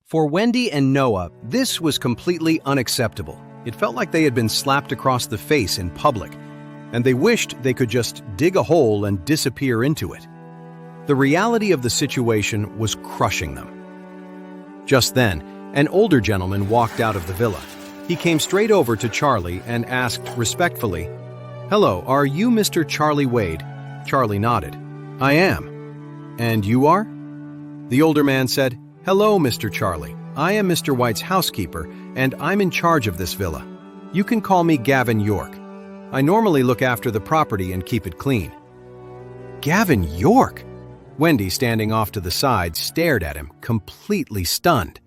For Wendy and Noah, this was completely unacceptable. It felt like they had been slapped across the face in public, and they wished they could just dig a hole and disappear into it. The reality of the situation was crushing them. Just then, an older gentleman walked out of the villa. He came straight over to Charlie and asked respectfully, "Hello, are you Mr. Charlie Wade?" Charlie nodded. "I am." "And you are?" The older man said, "Hello, Mr. Charlie. I am Mr. White's housekeeper, and I'm in charge of this villa. You can call me Gavin York. I normally look after the property and keep it clean." Gavin York? Wendy, standing off to the side, stared at him, completely stunned.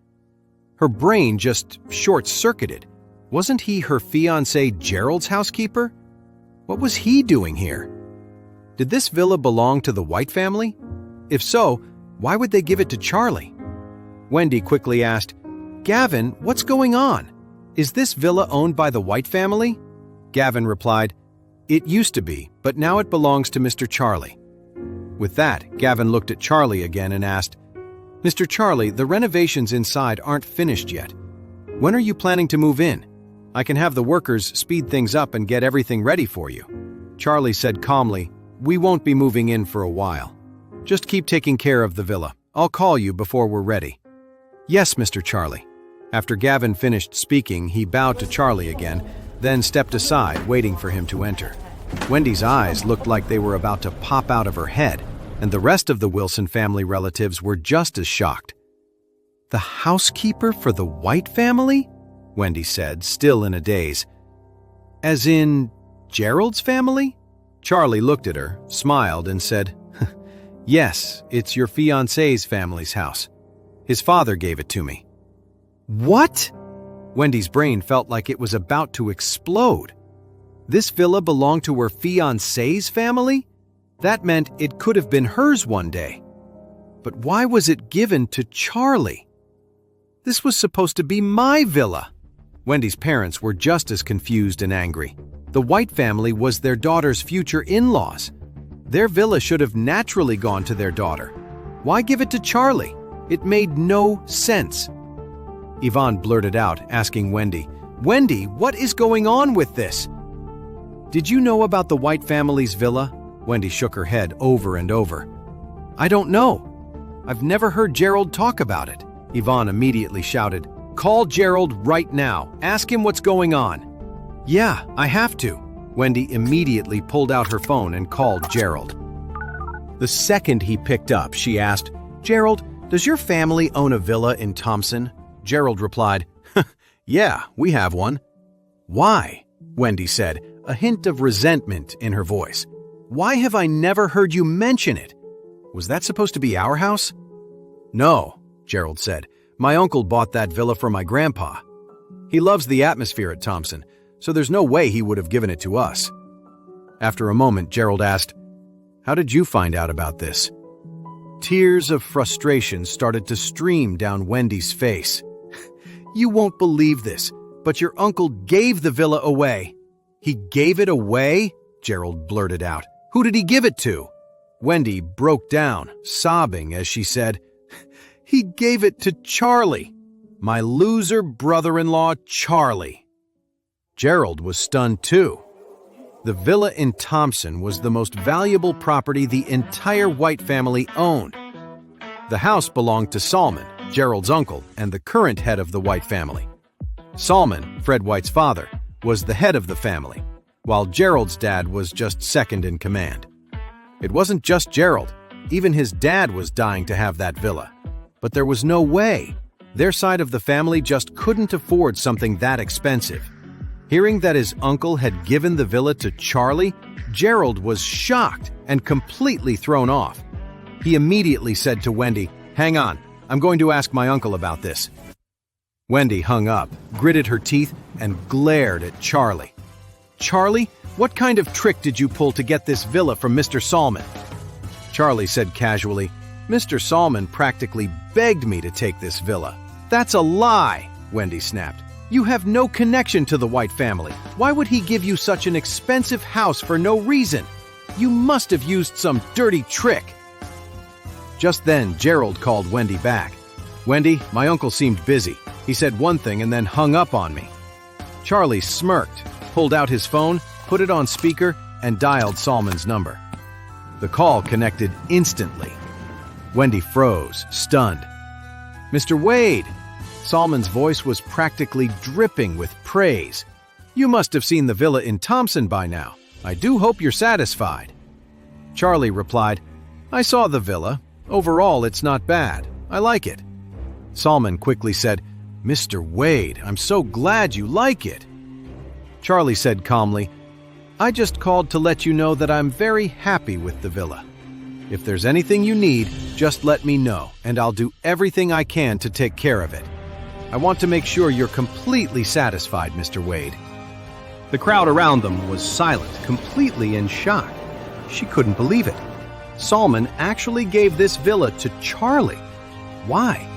Her brain just short-circuited. Wasn't he her fiancé Gerald's housekeeper? What was he doing here? Did this villa belong to the White family? If so, why would they give it to Charlie? Wendy quickly asked, "Gavin, what's going on? Is this villa owned by the White family?" Gavin replied, "It used to be, but now it belongs to Mr. Charlie." With that, Gavin looked at Charlie again and asked, "Mr. Charlie, the renovations inside aren't finished yet. When are you planning to move in? I can have the workers speed things up and get everything ready for you." Charlie said calmly, "We won't be moving in for a while. Just keep taking care of the villa. I'll call you before we're ready." "Yes, Mr. Charlie." After Gavin finished speaking, he bowed to Charlie again, then stepped aside, waiting for him to enter. Wendy's eyes looked like they were about to pop out of her head, and the rest of the Wilson family relatives were just as shocked. "The housekeeper for the White family?" Wendy said, still in a daze. "As in Gerald's family?" Charlie looked at her, smiled, and said, "Yes, it's your fiancé's family's house. His father gave it to me." "What?" Wendy's brain felt like it was about to explode. This villa belonged to her fiancé's family? That meant it could have been hers one day. But why was it given to Charlie? This was supposed to be my villa. Wendy's parents were just as confused and angry. The White family was their daughter's future in-laws. Their villa should have naturally gone to their daughter. Why give it to Charlie? It made no sense. Yvonne blurted out, asking Wendy, "Wendy, what is going on with this?" "Did you know about the White family's villa?" Wendy shook her head over and over. "I don't know. I've never heard Gerald talk about it." Yvonne immediately shouted, "Call Gerald right now. Ask him what's going on." "Yeah, I have to." Wendy immediately pulled out her phone and called Gerald. The second he picked up, she asked, "Gerald, does your family own a villa in Thompson?" Gerald replied, "Yeah, we have one." "Why?" Wendy said, a hint of resentment in her voice. "Why have I never heard you mention it? Was that supposed to be our house?" "No," Gerald said. "My uncle bought that villa for my grandpa. He loves the atmosphere at Thompson, so there's no way he would have given it to us." After a moment, Gerald asked, "How did you find out about this?" Tears of frustration started to stream down Wendy's face. "You won't believe this, but your uncle gave the villa away." "He gave it away?" Gerald blurted out. "Who did he give it to?" Wendy broke down, sobbing as she said, "He gave it to Charlie. My loser brother-in-law, Charlie." Gerald was stunned too. The villa in Thompson was the most valuable property the entire White family owned. The house belonged to Salman, Gerald's uncle, and the current head of the White family. Salman, Fred White's father, was the head of the family, while Gerald's dad was just second in command. It wasn't just Gerald. Even his dad was dying to have that villa. But there was no way. Their side of the family just couldn't afford something that expensive. Hearing that his uncle had given the villa to Charlie, Gerald was shocked and completely thrown off. He immediately said to Wendy, "Hang on, I'm going to ask my uncle about this." Wendy hung up, gritted her teeth, and glared at Charlie. "Charlie, what kind of trick did you pull to get this villa from Mr. Salman?" Charlie said casually, "Mr. Salman practically begged me to take this villa." "That's a lie," Wendy snapped. "You have no connection to the White family. Why would he give you such an expensive house for no reason? You must have used some dirty trick." Just then, Gerald called Wendy back. Wendy, my uncle seemed busy. He said one thing and then hung up on me. Charlie smirked, pulled out his phone, put it on speaker, and dialed Salman's number. The call connected instantly. Wendy froze, stunned. "Mr. Wade!" Salman's voice was practically dripping with praise. "You must have seen the villa in Thompson by now. I do hope you're satisfied." Charlie replied, "I saw the villa. Overall, it's not bad. I like it." Salman quickly said, "Mr. Wade, I'm so glad you like it." Charlie said calmly, "I just called to let you know that I'm very happy with the villa. If there's anything you need, just let me know, and I'll do everything I can to take care of it. I want to make sure you're completely satisfied, Mr. Wade." The crowd around them was silent, completely in shock. She couldn't believe it. Salman actually gave this villa to Charlie. Why?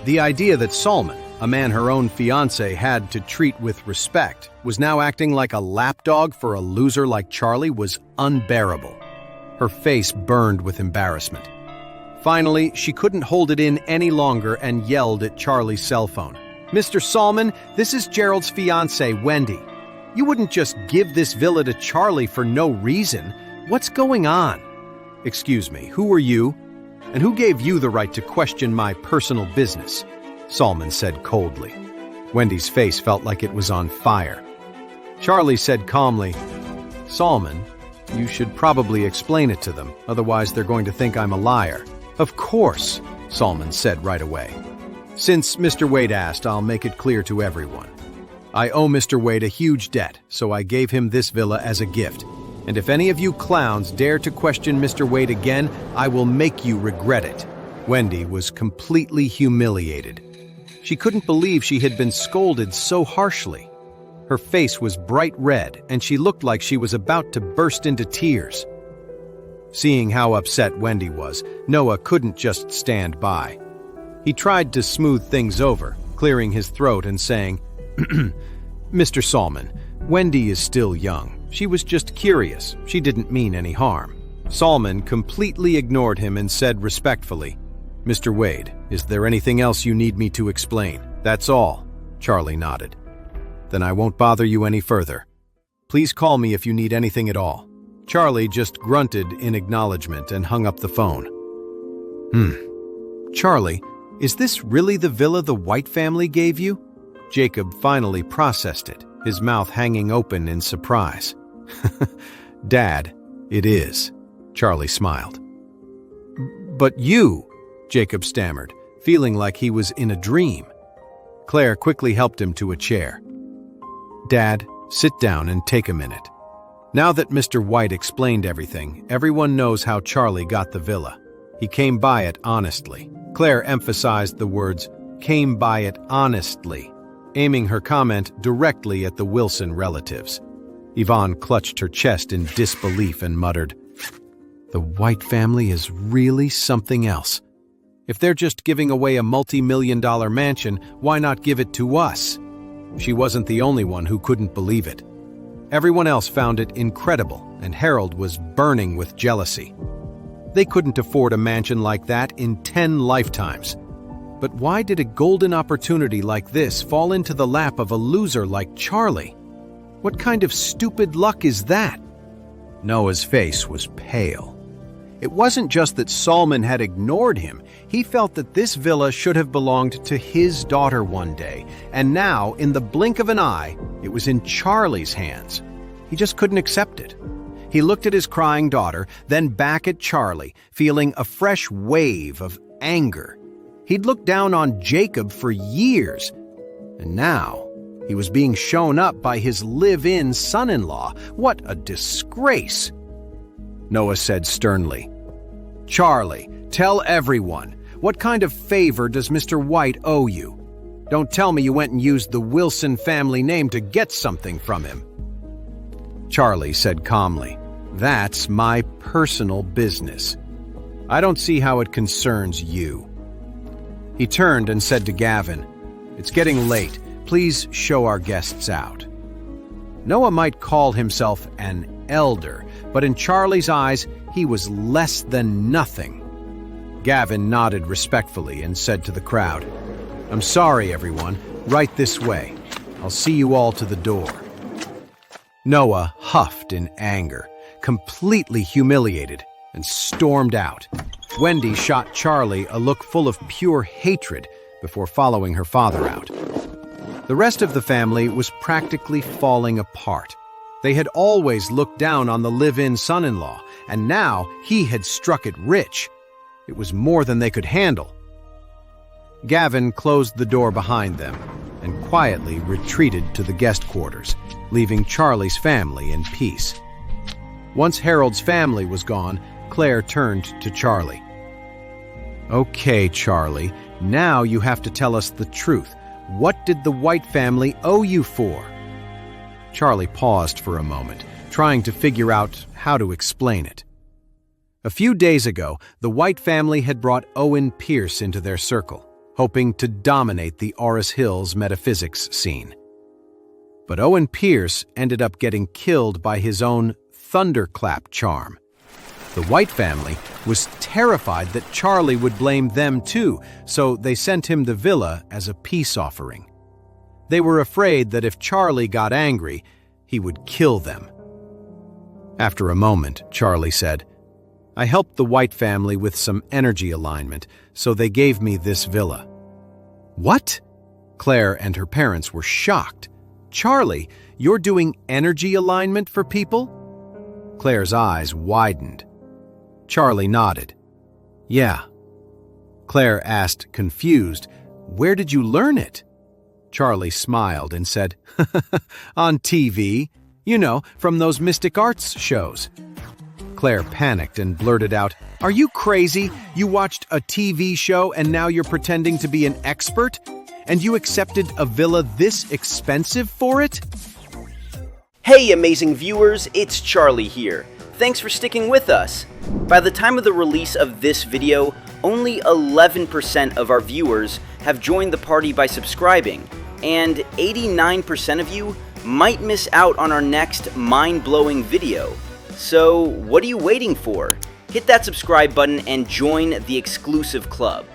The idea that Salman, a man her own fiancé had to treat with respect, was now acting like a lapdog for a loser like Charlie was unbearable. Her face burned with embarrassment. Finally, she couldn't hold it in any longer and yelled at Charlie's cell phone. "Mr. Salman, this is Gerald's fiancée, Wendy. You wouldn't just give this villa to Charlie for no reason. What's going on? Excuse me, who are you? And who gave you the right to question my personal business?" Salman said coldly. Wendy's face felt like it was on fire. Charlie said calmly, "Salman, you should probably explain it to them, otherwise they're going to think I'm a liar." "Of course," Salman said right away. "Since Mr. Wade asked, I'll make it clear to everyone. I owe Mr. Wade a huge debt, so I gave him this villa as a gift. And if any of you clowns dare to question Mr. Wade again, I will make you regret it." Wendy was completely humiliated. She couldn't believe she had been scolded so harshly. Her face was bright red, and she looked like she was about to burst into tears. Seeing how upset Wendy was, Noah couldn't just stand by. He tried to smooth things over, clearing his throat and saying, "Mr. Salman, Wendy is still young. She was just curious. She didn't mean any harm." Salman completely ignored him and said respectfully, "Mr. Wade, is there anything else you need me to explain?" "That's all," Charlie nodded. "Then I won't bother you any further. Please call me if you need anything at all." Charlie just grunted in acknowledgement and hung up the phone. Charlie, is this really the villa the White family gave you?" Jacob finally processed it, his mouth hanging open in surprise. "Dad, it is," Charlie smiled. "But you," Jacob stammered, feeling like he was in a dream. Claire quickly helped him to a chair. "Dad, sit down and take a minute. Now that Mr. White explained everything, everyone knows how Charlie got the villa. He came by it honestly." Claire emphasized the words, "came by it honestly," aiming her comment directly at the Wilson relatives. Yvonne clutched her chest in disbelief and muttered, "The White family is really something else. If they're just giving away a multi-million-dollar mansion, why not give it to us?" She wasn't the only one who couldn't believe it. Everyone else found it incredible, and Harold was burning with jealousy. They couldn't afford a mansion like that in 10 lifetimes. But why did a golden opportunity like this fall into the lap of a loser like Charlie? What kind of stupid luck is that? Noah's face was pale. It wasn't just that Salman had ignored him. He felt that this villa should have belonged to his daughter one day, and now, in the blink of an eye, it was in Charlie's hands. He just couldn't accept it. He looked at his crying daughter, then back at Charlie, feeling a fresh wave of anger. He'd looked down on Jacob for years, and now he was being shown up by his live-in son-in-law. What a disgrace! Noah said sternly, "Charlie, tell everyone, what kind of favor does Mr. White owe you? Don't tell me you went and used the Wilson family name to get something from him." Charlie said calmly, "That's my personal business. I don't see how it concerns you." He turned and said to Gavin, "It's getting late. Please show our guests out." Noah might call himself an elder, but in Charlie's eyes, he was less than nothing. Gavin nodded respectfully and said to the crowd, "I'm sorry, everyone. Right this way. I'll see you all to the door." Noah huffed in anger, completely humiliated, and stormed out. Wendy shot Charlie a look full of pure hatred before following her father out. The rest of the family was practically falling apart. They had always looked down on the live-in son-in-law, and now he had struck it rich. It was more than they could handle. Gavin closed the door behind them and quietly retreated to the guest quarters, leaving Charlie's family in peace. Once Harold's family was gone, Claire turned to Charlie. "Okay, Charlie, now you have to tell us the truth. What did the White family owe you for?" Charlie paused for a moment, trying to figure out how to explain it. A few days ago, the White family had brought Owen Pierce into their circle, hoping to dominate the Auris Hills metaphysics scene. But Owen Pierce ended up getting killed by his own thunderclap charm. The White family was terrified that Charlie would blame them too, so they sent him the villa as a peace offering. They were afraid that if Charlie got angry, he would kill them. After a moment, Charlie said, "I helped the White family with some energy alignment, so they gave me this villa." "What?" Claire and her parents were shocked. "Charlie, you're doing energy alignment for people?" Claire's eyes widened. Charlie nodded. "Yeah." Claire asked, confused, "Where did you learn it?" Charlie smiled and said, "On TV. You know, from those mystic arts shows." Claire panicked and blurted out, "Are you crazy? You watched a TV show and now you're pretending to be an expert? And you accepted a villa this expensive for it?" Hey amazing viewers, it's Charlie here. Thanks for sticking with us. By the time of the release of this video, only 11% of our viewers have joined the party by subscribing, and 89% of you might miss out on our next mind-blowing video. So what are you waiting for? Hit that subscribe button and join the exclusive club.